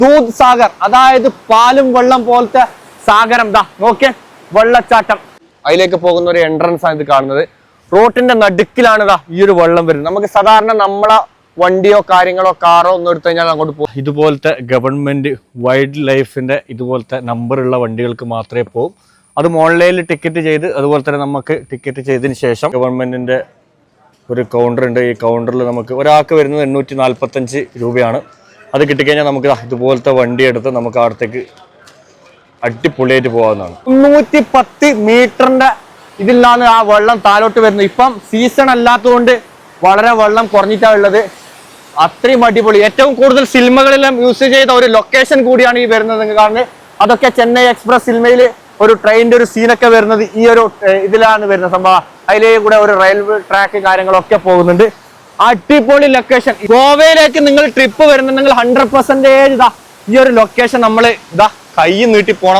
ദൂദ് സാഗർ, അതായത് പാലും വെള്ളം പോലത്തെ സാഗരം. ദാ നോക്കിയ വെള്ളച്ചാട്ടം, അതിലേക്ക് പോകുന്ന ഒരു എൻട്രൻസ് ആണ് ഇത് കാണുന്നത്. റോഡിന്റെ നടുക്കിലാണ് ഇതാ ഈ ഒരു വെള്ളം വരുന്നത്. നമുക്ക് സാധാരണ നമ്മളെ വണ്ടിയോ കാര്യങ്ങളോ കാറോ ഒന്നും എടുത്തു കഴിഞ്ഞാൽ അങ്ങോട്ട് പോകും. ഇതുപോലത്തെ ഗവൺമെന്റ് വൈൽഡ് ലൈഫിന്റെ ഇതുപോലത്തെ നമ്പറുള്ള വണ്ടികൾക്ക് മാത്രമേ പോകും. അതും ഓൺലൈനിൽ ടിക്കറ്റ് ചെയ്ത്, അതുപോലെ തന്നെ നമുക്ക് ടിക്കറ്റ് ചെയ്തതിന് ശേഷം ഗവൺമെന്റിന്റെ ഒരു കൗണ്ടർ ഉണ്ട്. ഈ കൗണ്ടറിൽ നമുക്ക് ഒരാൾക്ക് വരുന്നത് 845 രൂപയാണ്. അത് കിട്ടിക്കഴിഞ്ഞാൽ നമുക്ക് ഇതുപോലത്തെ വണ്ടി എടുത്ത് നമുക്ക് അവിടത്തേക്ക് അടിപൊളിയായിട്ട് പോകാവുന്നതാണ്. 310 മീറ്ററിന്റെ ഇതിലാണ് ആ വെള്ളം താഴോട്ട് വരുന്നത്. ഇപ്പം സീസൺ അല്ലാത്തതുകൊണ്ട് വളരെ വെള്ളം കുറഞ്ഞിട്ടാണ് ഉള്ളത്. അത്രയും അടിപൊളി, ഏറ്റവും കൂടുതൽ സിനിമകളെല്ലാം യൂസ് ചെയ്ത ഒരു ലൊക്കേഷൻ കൂടിയാണ് ഈ വരുന്നത്. നിങ്ങൾ കാണുന്നത് അതൊക്കെ ചെന്നൈ എക്സ്പ്രസ് സിനിമയിൽ ഒരു ട്രെയിനിന്റെ ഒരു സീനൊക്കെ വരുന്നത് ഈ ഒരു ഇതിലാണ് വരുന്ന സംഭവം. അതിലേ കൂടെ ഒരു റെയിൽവേ ട്രാക്ക് കാര്യങ്ങളൊക്കെ പോകുന്നുണ്ട്. അടിപൊളി ലൊക്കേഷൻ. ഗോവയിലേക്ക് നിങ്ങൾ ട്രിപ്പ് വരുന്നുണ്ടെങ്കിൽ 100% ഇതാ ഈ ഒരു ലൊക്കേഷൻ നമ്മൾ ഇതാ കൈ നീട്ടി പോണം.